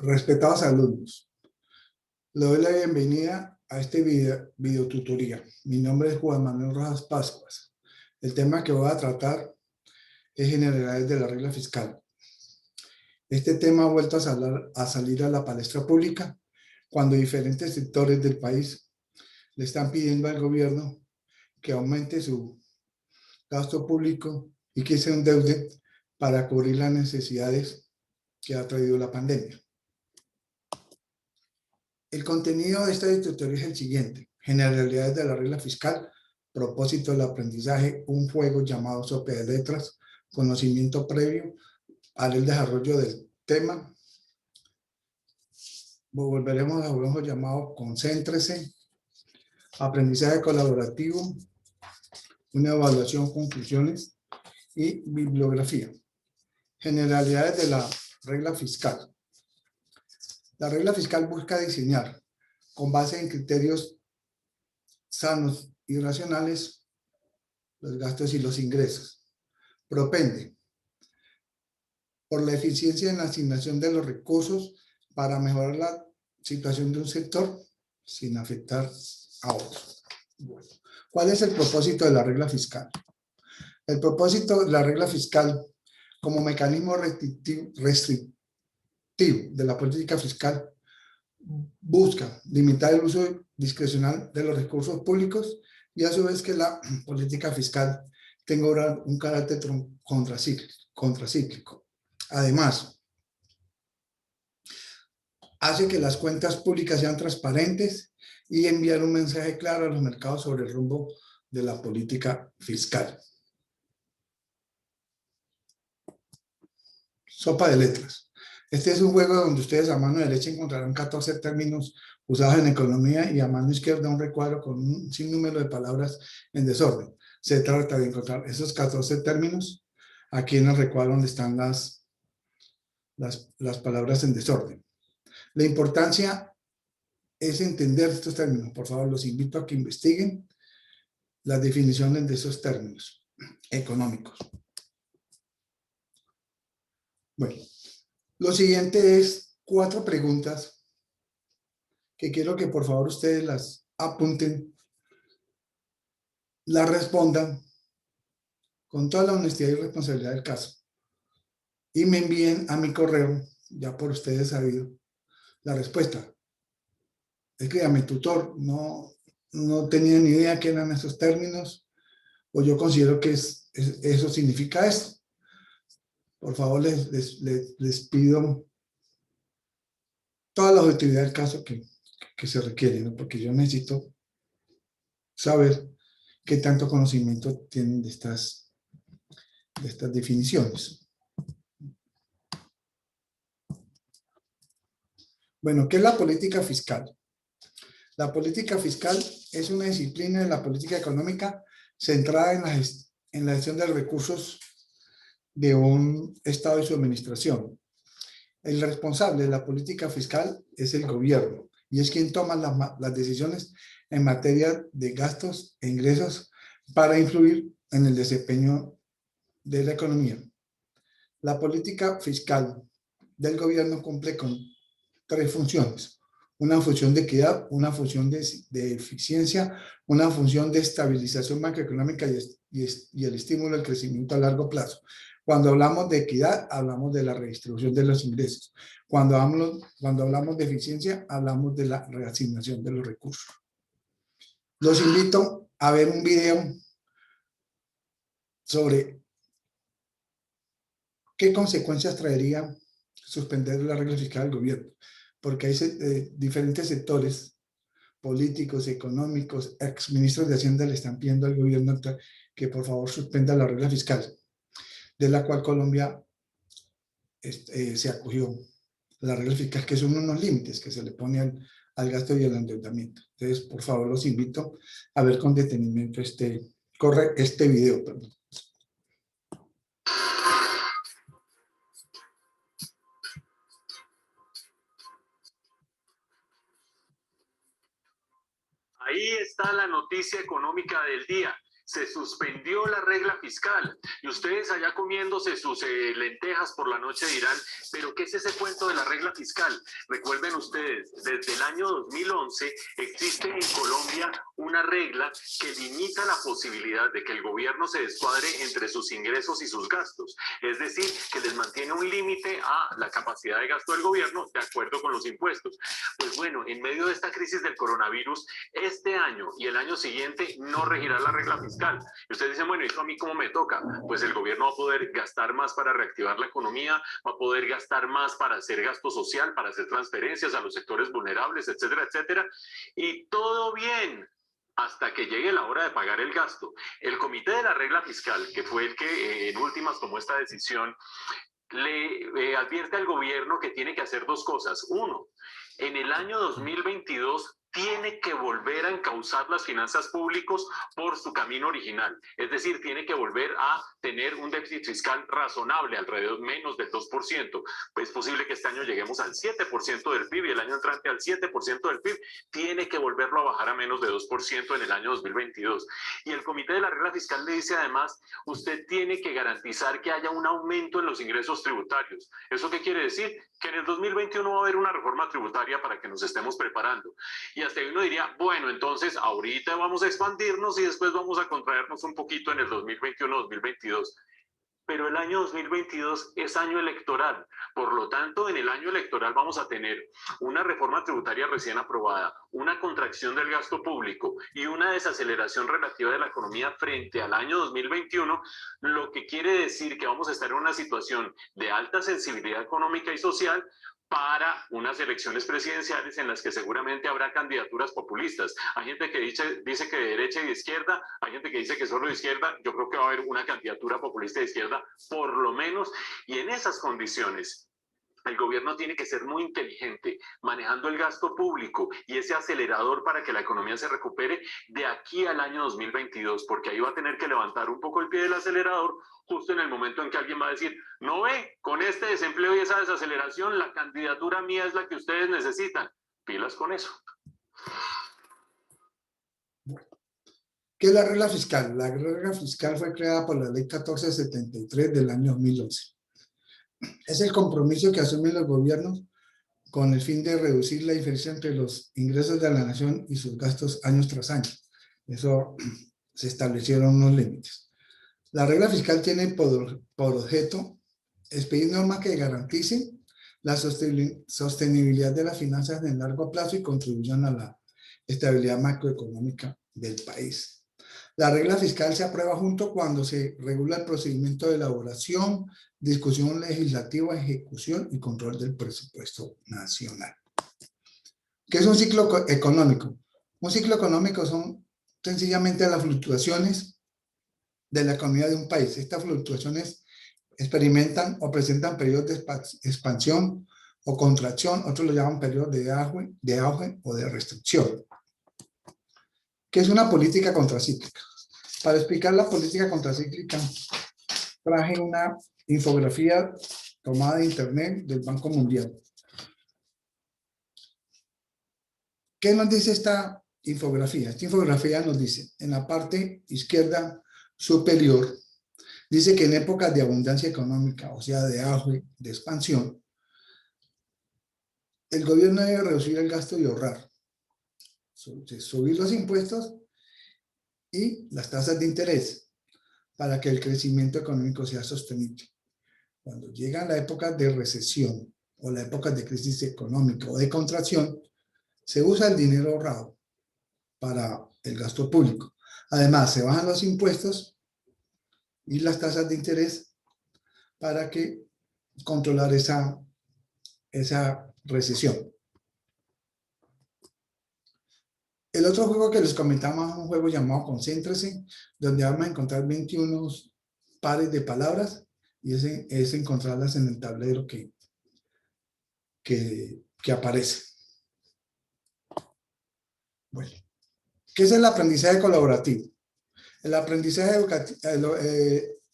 Respetados alumnos, le doy la bienvenida a este video tutoría. Mi nombre es Juan Manuel Rojas Pascuas. El tema que voy a tratar es generalidades de la regla fiscal. Este tema ha vuelto a salir a la palestra pública cuando diferentes sectores del país le están pidiendo al gobierno que aumente su gasto público y que se endeude para cubrir las necesidades que ha traído la pandemia. El contenido de esta tutoría es el siguiente: generalidades de la regla fiscal, propósito del aprendizaje, un juego llamado sopa de letras, conocimiento previo al desarrollo del tema. Volveremos a un juego llamado concéntrese, aprendizaje colaborativo, una evaluación, conclusiones y bibliografía. Generalidades de la regla fiscal. La regla fiscal busca diseñar, con base en criterios sanos y racionales, los gastos y los ingresos. Propende por la eficiencia en la asignación de los recursos para mejorar la situación de un sector sin afectar a otros. Bueno, ¿cuál es el propósito de la regla fiscal? El propósito de la regla fiscal como mecanismo restrictivo de la política fiscal busca limitar el uso discrecional de los recursos públicos y a su vez que la política fiscal tenga un carácter contracíclico. Además, hace que las cuentas públicas sean transparentes y enviar un mensaje claro a los mercados sobre el rumbo de la política fiscal. Sopa de letras. Este es un juego donde ustedes a mano derecha encontrarán 14 términos usados en economía y a mano izquierda un recuadro con un sinnúmero de palabras en desorden. Se trata de encontrar esos 14 términos aquí en el recuadro donde están las palabras en desorden. La importancia es entender estos términos. Por favor, los invito a que investiguen las definiciones de esos términos económicos. Bueno, lo siguiente es 4 preguntas que quiero que por favor ustedes las apunten, las respondan con toda la honestidad y responsabilidad del caso y me envíen a mi correo, ya por ustedes sabido, la respuesta. Escríbame, tutor, no tenía ni idea qué eran esos términos, o yo considero que eso significa esto. Por favor, les pido toda la objetividad del caso que se requiere, ¿no? Porque yo necesito saber qué tanto conocimiento tienen de estas definiciones. Bueno, ¿qué es la política fiscal? La política fiscal es una disciplina de la política económica centrada en la gestión de los recursos de un Estado y su administración. El responsable de la política fiscal es el gobierno y es quien toma las decisiones en materia de gastos e ingresos para influir en el desempeño de la economía. La política fiscal del gobierno cumple con 3 funciones. Una función de equidad, una función de eficiencia, una función de estabilización macroeconómica y el estímulo al crecimiento a largo plazo. Cuando hablamos de equidad, hablamos de la redistribución de los ingresos. Cuando hablamos de eficiencia, hablamos de la reasignación de los recursos. Los invito a ver un video sobre qué consecuencias traería suspender la regla fiscal del gobierno, porque hay diferentes sectores políticos, económicos, exministros de Hacienda le están pidiendo al gobierno que por favor suspenda la regla fiscal, de la cual Colombia se acogió. La regla fiscal, que son unos límites que se le pone al gasto y al endeudamiento. Entonces, por favor, los invito a ver con detenimiento este video. Perdón. Ahí está la noticia económica del día. se suspendió la regla fiscal y ustedes allá comiéndose sus lentejas por la noche dirán, pero ¿qué es ese cuento de la regla fiscal? Recuerden ustedes, desde el año 2011 existe en Colombia una regla que limita la posibilidad de que el gobierno se descuadre entre sus ingresos y sus gastos, es decir, que les mantiene un límite a la capacidad de gasto del gobierno de acuerdo con los impuestos. Pues bueno, en medio de esta crisis del coronavirus, este año y el año siguiente no regirá la regla fiscal. Y ustedes dicen, bueno, ¿eso a mí cómo me toca? Pues el gobierno va a poder gastar más para reactivar la economía, va a poder gastar más para hacer gasto social, para hacer transferencias a los sectores vulnerables, etcétera, etcétera. Y todo bien, hasta que llegue la hora de pagar el gasto. El comité de la regla fiscal, que fue el que en últimas tomó esta decisión, le advierte al gobierno que tiene que hacer dos cosas. Uno, en el año 2022 tiene que volver a encauzar las finanzas públicas por su camino original. Es decir, tiene que volver a tener un déficit fiscal razonable, alrededor menos del 2%. Pues es posible que este año lleguemos al 7% del PIB y el año entrante al 7% del PIB. Tiene que volverlo a bajar a menos de 2% en el año 2022. Y el Comité de la Regla Fiscal le dice además, usted tiene que garantizar que haya un aumento en los ingresos tributarios. ¿Eso qué quiere decir? Que en el 2021 va a haber una reforma tributaria para que nos estemos preparando. Y hasta ahí uno diría, bueno, entonces ahorita vamos a expandirnos y después vamos a contraernos un poquito en el 2021-2022. Pero el año 2022 es año electoral. Por lo tanto, en el año electoral vamos a tener una reforma tributaria recién aprobada, una contracción del gasto público y una desaceleración relativa de la economía frente al año 2021, lo que quiere decir que vamos a estar en una situación de alta sensibilidad económica y social para unas elecciones presidenciales en las que seguramente habrá candidaturas populistas. Hay gente que dice que de derecha y de izquierda, hay gente que dice que solo de izquierda. Yo creo que va a haber una candidatura populista de izquierda, por lo menos, y en esas condiciones el gobierno tiene que ser muy inteligente manejando el gasto público y ese acelerador para que la economía se recupere de aquí al año 2022, porque ahí va a tener que levantar un poco el pie del acelerador justo en el momento en que alguien va a decir, no ve, con este desempleo y esa desaceleración, la candidatura mía es la que ustedes necesitan. Pilas con eso. ¿Qué es la regla fiscal? La regla fiscal fue creada por la Ley 1473 del año 2011. Es el compromiso que asumen los gobiernos con el fin de reducir la diferencia entre los ingresos de la nación y sus gastos año tras año. Eso se establecieron unos límites. La regla fiscal tiene por objeto expedir normas que garanticen la sostenibilidad de las finanzas en largo plazo y contribuyan a la estabilidad macroeconómica del país. La regla fiscal se aprueba junto cuando se regula el procedimiento de elaboración, discusión legislativa, ejecución y control del presupuesto nacional. ¿Qué es un ciclo económico? Un ciclo económico son sencillamente las fluctuaciones de la economía de un país. Estas fluctuaciones experimentan o presentan periodos de expansión o contracción, otros lo llaman periodos de auge o de restricción. ¿Qué es una política contracíclica? Para explicar la política contracíclica, traje una infografía tomada de internet del Banco Mundial. ¿Qué nos dice esta infografía? Esta infografía nos dice, en la parte izquierda superior, dice que en épocas de abundancia económica, o sea, de auge, de expansión, el gobierno debe reducir el gasto y ahorrar, subir los impuestos y las tasas de interés para que el crecimiento económico sea sostenible. Cuando llegan las épocas de recesión o las épocas de crisis económica o de contracción, se usa el dinero ahorrado para el gasto público. Además, se bajan los impuestos y las tasas de interés para que controlar esa recesión. El otro juego que les comentamos es un juego llamado Concéntrese, donde vamos a encontrar 21 pares de palabras y es encontrarlas en el tablero que aparece. Bueno, ¿qué es el aprendizaje colaborativo? El aprendizaje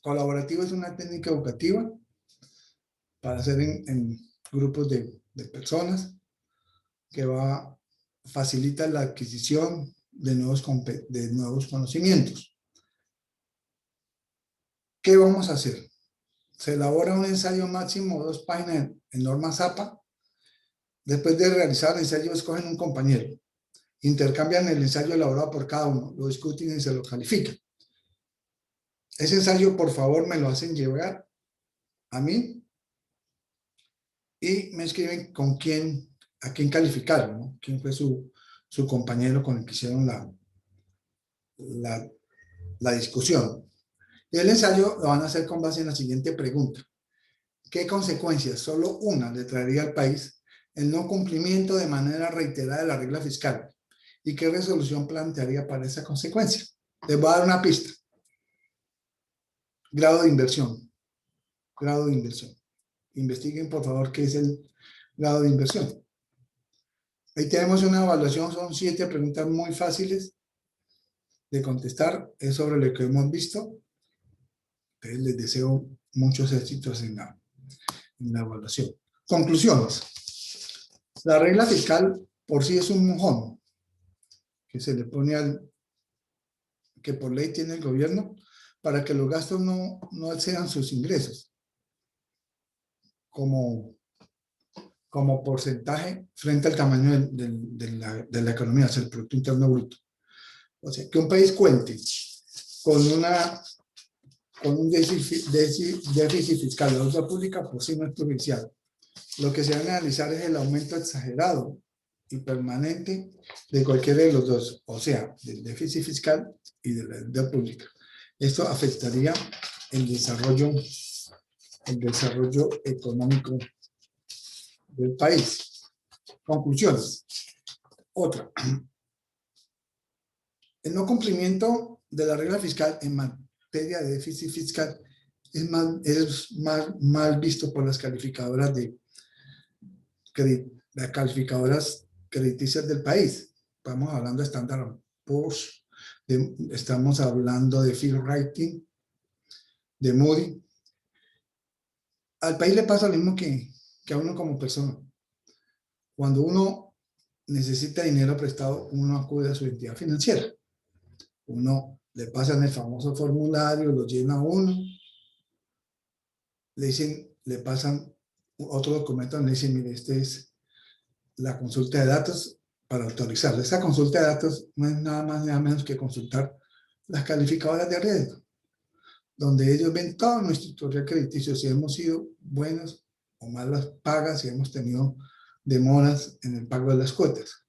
colaborativo es una técnica educativa para hacer en grupos de personas que facilita la adquisición de nuevos conocimientos. ¿Qué vamos a hacer? Se elabora un ensayo máximo, 2 páginas en norma ZAPA. Después de realizar el ensayo, escogen un compañero. Intercambian el ensayo elaborado por cada uno, lo discuten y se lo califican. Ese ensayo, por favor, me lo hacen llegar a mí y me escriben con quién, a quién calificaron, ¿no? Quién fue su compañero con el que hicieron la discusión. Y el ensayo lo van a hacer con base en la siguiente pregunta. ¿Qué consecuencias, solo una, le traería al país el no cumplimiento de manera reiterada de la regla fiscal? ¿Y qué resolución plantearía para esa consecuencia? Les voy a dar una pista. Grado de inversión. Grado de inversión. Investiguen, por favor, qué es el grado de inversión. Ahí tenemos una evaluación, son 7 preguntas muy fáciles de contestar. Es sobre lo que hemos visto. Entonces, les deseo muchos éxitos en la evaluación. Conclusiones. La regla fiscal por sí es un mojón que se le pone que por ley tiene el gobierno para que los gastos no excedan sus ingresos como porcentaje frente al tamaño de la economía, o sea, el Producto Interno Bruto. O sea, que un país cuente con un déficit fiscal de deuda pública, por sí no es provincial. Lo que se va a analizar es el aumento exagerado y permanente de cualquiera de los dos, o sea, del déficit fiscal y de la deuda pública. Esto afectaría el desarrollo económico del país. Conclusiones. Otra. El no cumplimiento de la regla fiscal en materia de déficit fiscal es mal visto por las calificadoras crediticias del país. Estamos hablando de Standard & Poor's, estamos hablando de Fitch Rating, de Moody. Al país le pasa lo mismo que a uno como persona. Cuando uno necesita dinero prestado, uno acude a su entidad financiera. Uno le pasan el famoso formulario, lo llena uno, le pasan otro documento, le dicen, mire, este es la consulta de datos para autorizarlo. Esa consulta de datos no es nada más ni nada menos que consultar las calificadoras de riesgo, donde ellos ven todo nuestro historial crediticio, si hemos sido buenos o malas pagas, si hemos tenido demoras en el pago de las cuotas.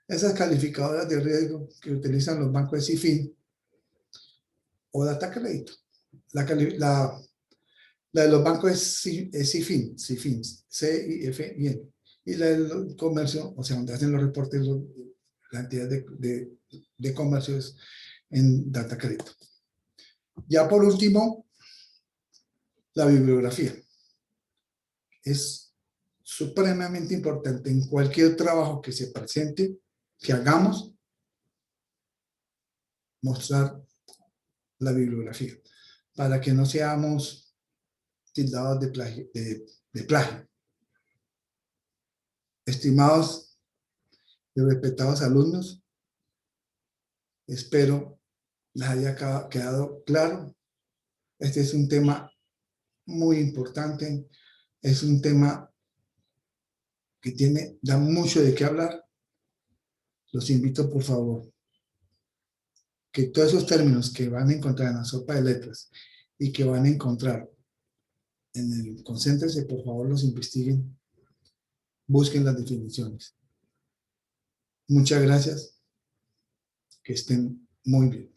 Esas calificadoras de riesgo que utilizan los bancos de CIFIN o Data Crédito. La de los bancos es CIFIN, C-I-F-I-N. Y la del comercio, o sea, donde hacen los reportes, la entidad de comercio es en Data Crédito. Ya por último, la bibliografía. Es supremamente importante en cualquier trabajo que se presente, que hagamos, mostrar la bibliografía, para que no seamos tildados de plagio. Estimados y respetados alumnos, espero les haya quedado claro. Este es un tema muy importante, es un tema que da mucho de qué hablar. Los invito, por favor, que todos esos términos que van a encontrar en la sopa de letras y que van a encontrar en el concéntrense, por favor, los investiguen, busquen las definiciones. Muchas gracias, que estén muy bien.